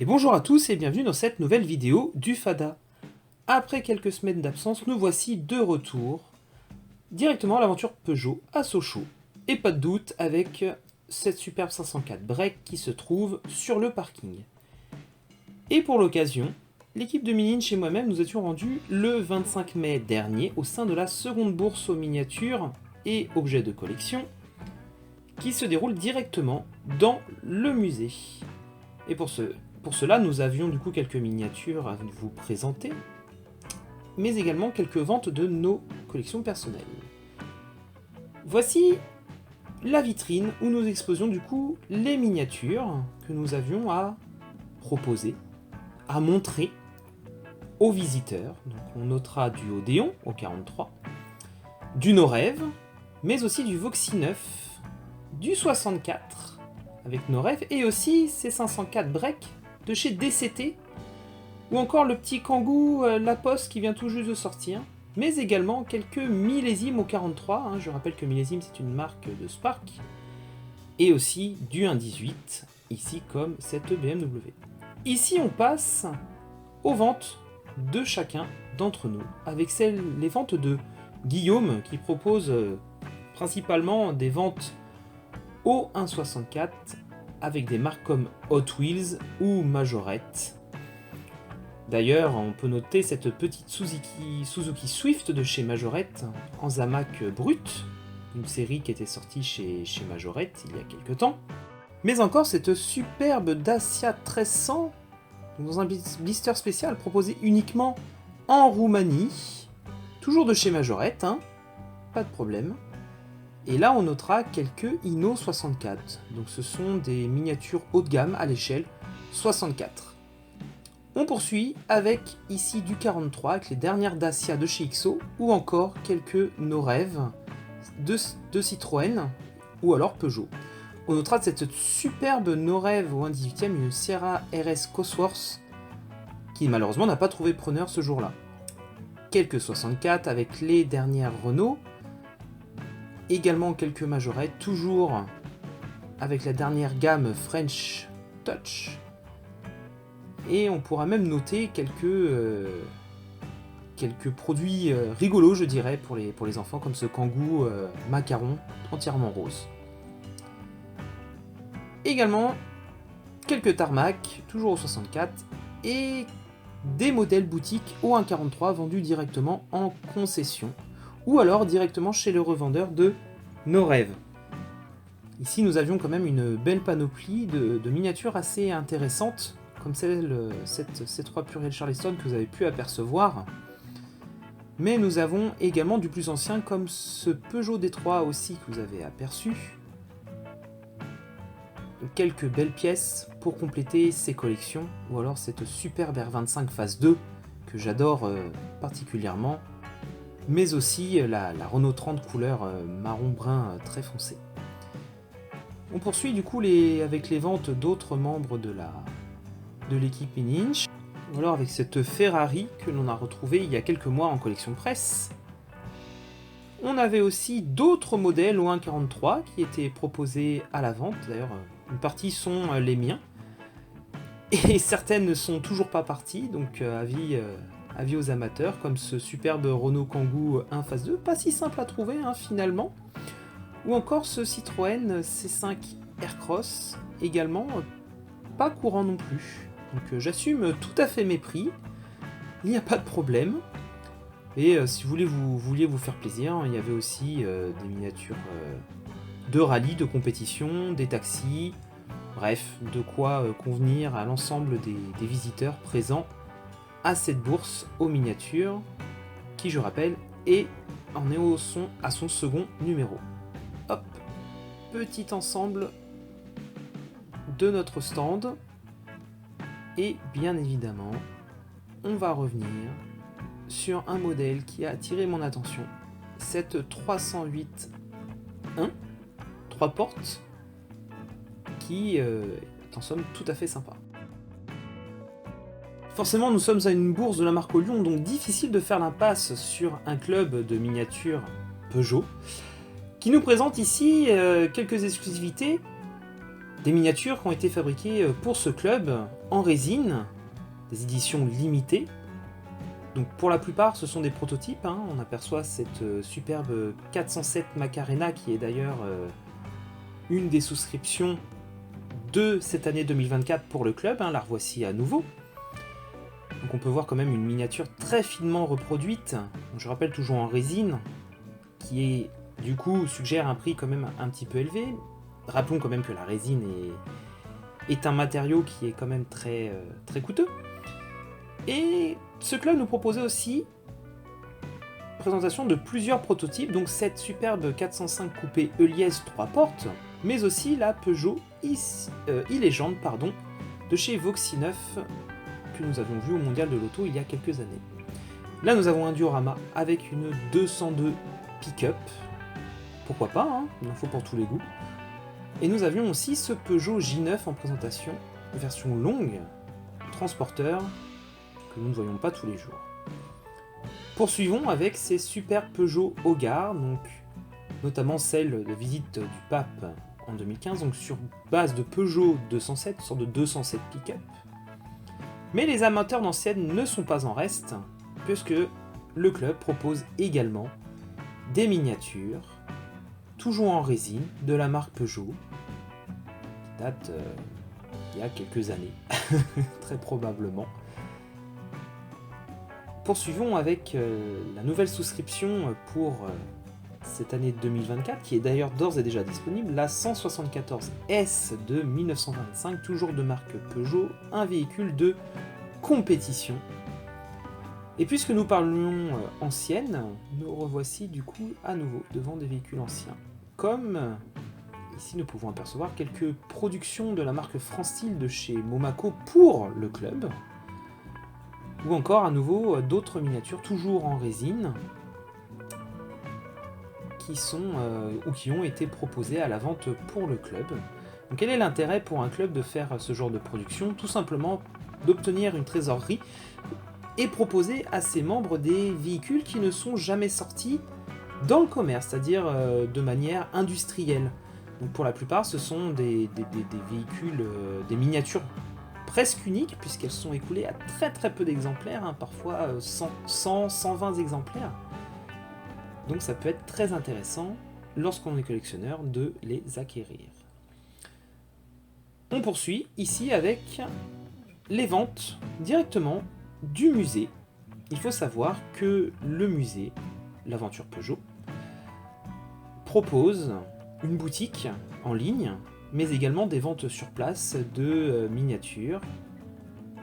Et bonjour à tous et bienvenue dans cette nouvelle vidéo du Fada. Après quelques semaines d'absence, nous voici de retour directement à l'aventure Peugeot à Sochaux. Et pas de doute avec cette superbe 504 break qui se trouve sur le parking. Et pour l'occasion, l'équipe de Mininch et moi-même nous étions rendus le 25 mai dernier au sein de la seconde bourse aux miniatures et objets de collection qui se déroule directement dans le musée. Et pour cela, nous avions du coup quelques miniatures à vous présenter, mais également quelques ventes de nos collections personnelles. Voici la vitrine où nous exposions du coup les miniatures que nous avions à proposer, à montrer aux visiteurs. Donc on notera du Odéon au 43, du Norev, mais aussi du Voxy 9, du 64 avec Norev, et aussi ces 504 break de chez DCT, ou encore le petit Kangoo La Poste qui vient tout juste de sortir, mais également quelques millésimes au 43, je rappelle que millésime c'est une marque de Spark, et aussi du 1.18, ici comme cette BMW. Ici on passe aux ventes de chacun d'entre nous, avec les ventes de Guillaume qui propose principalement des ventes au 1.64 avec des marques comme Hot Wheels ou Majorette. D'ailleurs, on peut noter cette petite Suzuki Swift de chez Majorette en Zamac brut, une série qui était sortie chez Majorette il y a quelques temps. Mais encore cette superbe Dacia 1300 dans un blister spécial proposé uniquement en Roumanie, toujours de chez Majorette, pas de problème. Et là, on notera quelques Inno 64. Donc ce sont des miniatures haut de gamme à l'échelle 64. On poursuit avec ici du 43 avec les dernières Dacia de chez XO ou encore quelques Norev de Citroën ou alors Peugeot. On notera cette superbe Norev au 1.18e, une Sierra RS Cosworth qui malheureusement n'a pas trouvé preneur ce jour-là. Quelques 64 avec les dernières Renault. Également quelques Majorettes, toujours avec la dernière gamme French Touch. Et on pourra même noter quelques produits rigolos, je dirais, pour les enfants, comme ce Kangoo macaron entièrement rose. Également quelques Tarmac, toujours au 64, et des modèles boutiques au 1.43 vendus directement en concession, ou alors directement chez le revendeur de Norev. Ici nous avions quand même une belle panoplie de miniatures assez intéressantes, comme ces trois Puriel Charleston que vous avez pu apercevoir. Mais nous avons également du plus ancien, comme ce Peugeot D3 aussi que vous avez aperçu. Quelques belles pièces pour compléter ces collections, ou alors cette superbe R25 phase 2 que j'adore particulièrement, mais aussi la Renault 30 couleur marron-brun très foncé. On poursuit du coup avec les ventes d'autres membres de l'équipe Mininch, ou alors avec cette Ferrari que l'on a retrouvée il y a quelques mois en collection presse. On avait aussi d'autres modèles au 1.43 qui étaient proposés à la vente, d'ailleurs une partie sont les miens, et certaines ne sont toujours pas parties, donc avis aux amateurs, comme ce superbe Renault Kangoo 1 phase 2, pas si simple à trouver finalement, ou encore ce Citroën C5 Aircross, également pas courant non plus. Donc j'assume tout à fait mes prix, il n'y a pas de problème. Et si vous vouliez vous faire plaisir, il y avait aussi des miniatures de rallye, de compétition, des taxis, bref, de quoi convenir à l'ensemble des visiteurs présents à cette bourse aux miniatures, qui je rappelle en est à son second numéro. Hop, petit ensemble de notre stand, et bien évidemment, on va revenir sur un modèle qui a attiré mon attention, cette 308-1, 3 portes, qui est en somme tout à fait sympa. Forcément, nous sommes à une bourse de la marque Lyon, donc difficile de faire l'impasse sur un club de miniatures Peugeot, qui nous présente ici quelques exclusivités Des miniatures qui ont été fabriquées pour ce club en résine, des éditions limitées. Donc pour la plupart ce sont des prototypes, hein. On aperçoit cette superbe 407 Macarena qui est d'ailleurs une des souscriptions de cette année 2024 pour le club, hein. La revoici à nouveau. Donc on peut voir quand même une miniature très finement reproduite, je rappelle toujours en résine, qui est du coup suggère un prix quand même un petit peu élevé. Rappelons quand même que la résine est un matériau qui est quand même très coûteux. Et ce club nous proposait aussi présentation de plusieurs prototypes, donc cette superbe 405 coupé Heuliez 3 portes, mais aussi la Peugeot e-Legend de chez Voxy 9 que nous avions vu au Mondial de l'Auto il y a quelques années. Là nous avons un diorama avec une 202 pick-up, pourquoi pas, hein, il en faut pour tous les goûts. Et nous avions aussi ce Peugeot J9 en présentation, version longue, transporteur, que nous ne voyons pas tous les jours. Poursuivons avec ces super Peugeot Hogar, donc notamment celle de visite du pape en 2015, donc sur base de Peugeot 207, une sorte de 207 pick-up. Mais les amateurs d'anciennes ne sont pas en reste, puisque le club propose également des miniatures, toujours en résine, de la marque Peugeot, qui date il y a quelques années, très probablement. Poursuivons avec la nouvelle souscription pour cette année 2024, qui est d'ailleurs d'ores et déjà disponible, la 174S de 1925, toujours de marque Peugeot, un véhicule de compétition. Et puisque nous parlions anciennes, nous revoici du coup à nouveau devant des véhicules anciens. Comme ici nous pouvons apercevoir quelques productions de la marque France Style de chez Momaco pour le club, ou encore à nouveau d'autres miniatures toujours en résine qui sont ou qui ont été proposées à la vente pour le club. Donc quel est l'intérêt pour un club de faire ce genre de production? Tout simplement d'obtenir une trésorerie et proposer à ses membres des véhicules qui ne sont jamais sortis dans le commerce, c'est-à-dire de manière industrielle. Donc pour la plupart ce sont des véhicules, des miniatures presque uniques, puisqu'elles sont écoulées à très peu d'exemplaires, hein, parfois 100, 120 exemplaires. Donc ça peut être très intéressant, lorsqu'on est collectionneur, de les acquérir. On poursuit ici avec les ventes directement du musée. Il faut savoir que le musée, l'aventure Peugeot, propose une boutique en ligne, mais également des ventes sur place de miniatures,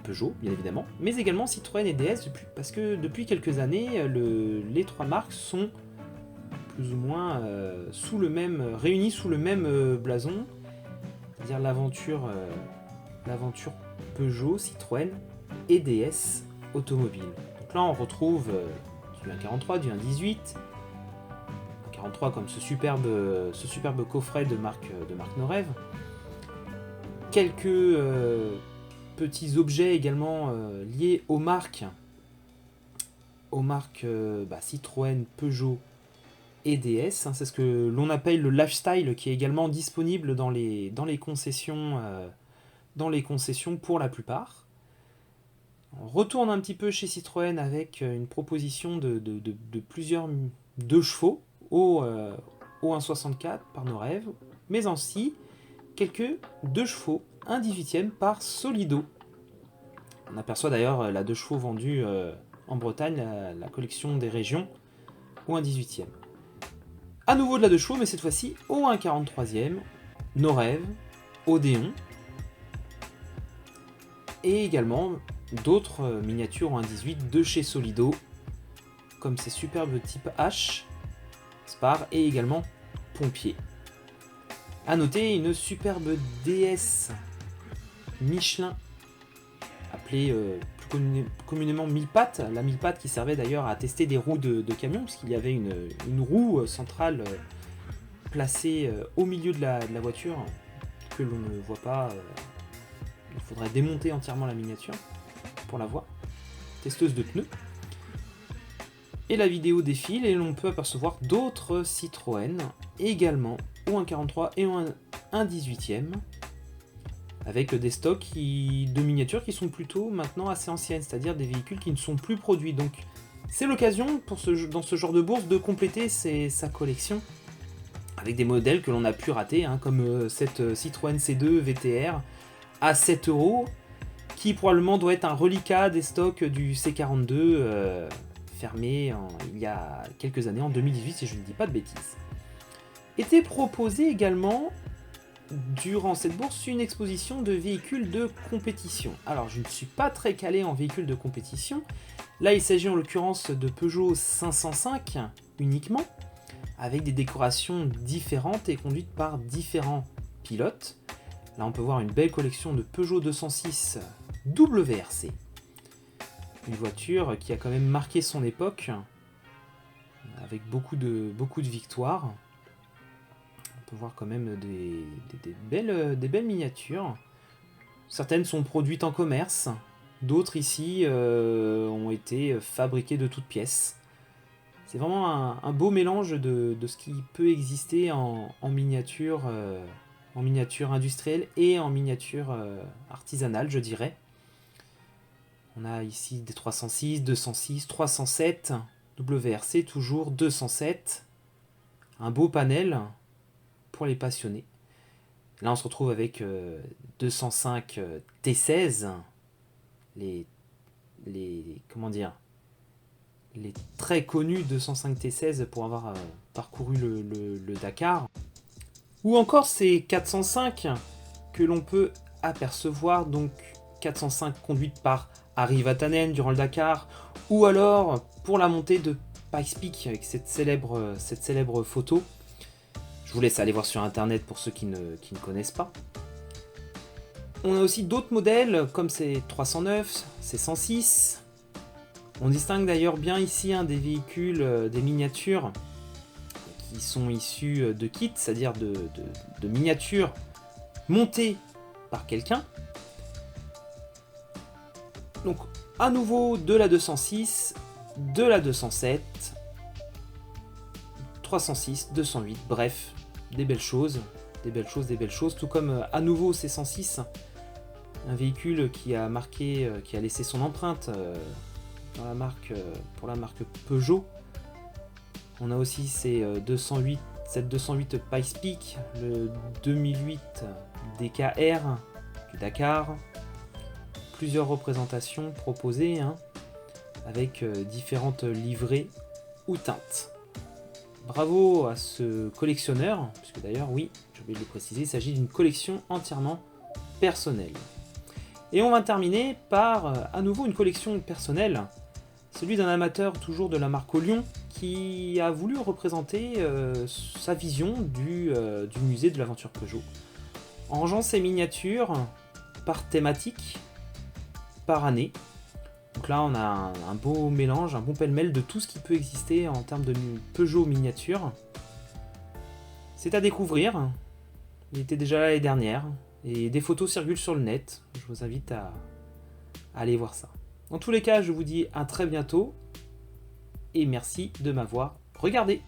Peugeot bien évidemment, mais également Citroën et DS, parce que depuis quelques années, les trois marques sont plus ou moins réunies sous le même blason, c'est-à-dire l'aventure Peugeot, Citroën et DS automobile. Donc là on retrouve du 1.43, du 1.18, 43 comme ce superbe coffret de marque Norève. Quelques petits objets également liés aux marques Citroën, Peugeot et DS. Hein, c'est ce que l'on appelle le lifestyle, qui est également disponible dans les concessions pour la plupart. On retourne un petit peu chez Citroën avec une proposition de plusieurs 2 chevaux au 1.64 par Norève, mais aussi quelques 2 chevaux 1.18 par Solido. On aperçoit d'ailleurs la 2 chevaux vendue en Bretagne, la collection des régions, au 1.18. À nouveau de la 2 chevaux, mais cette fois-ci au 1.43, Norève, Odéon, et également d'autres miniatures au 1.18 de chez Solido, comme ces superbes type H, Spar et également Pompier. A noter une superbe DS Michelin, appelée plus communément mille-pattes, la mille-pattes qui servait d'ailleurs à tester des roues de camion, puisqu'il y avait une roue centrale placée au milieu de la voiture, que l'on ne voit pas. Il faudrait démonter entièrement la miniature pour la voir. Testeuse de pneus. Et la vidéo défile et l'on peut apercevoir d'autres Citroën, également au 1.43 et au 1.18, avec des stocks de miniatures qui sont plutôt maintenant assez anciennes, c'est-à-dire des véhicules qui ne sont plus produits. Donc c'est l'occasion dans ce genre de bourse de compléter sa collection avec des modèles que l'on a pu rater, hein, comme cette Citroën C2 VTR à 7 €, qui probablement doit être un reliquat des stocks du C42 fermé il y a quelques années, en 2018 si je ne dis pas de bêtises. Était proposé également durant cette bourse une exposition de véhicules de compétition. Alors je ne suis pas très calé en véhicules de compétition, là il s'agit en l'occurrence de Peugeot 505 uniquement, avec des décorations différentes et conduites par différents pilotes. Là on peut voir une belle collection de Peugeot 206 WRC, une voiture qui a quand même marqué son époque, avec beaucoup de victoires. On peut voir quand même des belles miniatures. Certaines sont produites en commerce, d'autres ici ont été fabriquées de toutes pièces. C'est vraiment un beau mélange de ce qui peut exister en miniature industrielle et en miniature artisanale, je dirais. On a ici des 306, 206, 307, WRC toujours, 207. Un beau panel pour les passionnés. Là on se retrouve avec 205 T16, les très connus 205 T16 pour avoir parcouru le Dakar, ou encore ces 405 que l'on peut apercevoir, donc 405 conduites par Harry Vatanen durant le Dakar, ou alors pour la montée de Pikes Peak avec cette célèbre photo. Je vous laisse aller voir sur internet pour ceux qui ne connaissent pas. On a aussi d'autres modèles comme ces 309, ces 106. On distingue d'ailleurs bien ici des véhicules, des miniatures qui sont issus de kits, c'est-à-dire de miniatures montées par quelqu'un. Donc à nouveau de la 206, de la 207, 306, 208, bref, des belles choses, tout comme à nouveau C106, un véhicule qui a laissé son empreinte pour la marque Peugeot. On a aussi cette 208 Pikes Peak, le 2008 DKR du Dakar. Plusieurs représentations proposées, avec différentes livrées ou teintes. Bravo à ce collectionneur, puisque d'ailleurs, oui, j'ai oublié de le préciser, il s'agit d'une collection entièrement personnelle. Et on va terminer par à nouveau une collection personnelle, celui d'un amateur toujours de la marque Olion, qui a voulu représenter sa vision du musée de l'aventure Peugeot, en rangeant ses miniatures par thématique, par année. Donc là on a un beau mélange, un bon pêle-mêle de tout ce qui peut exister en termes de Peugeot miniature. C'est à découvrir, il était déjà là l'année dernière, et des photos circulent sur le net, je vous invite à aller voir ça. Dans tous les cas, je vous dis à très bientôt, et merci de m'avoir regardé.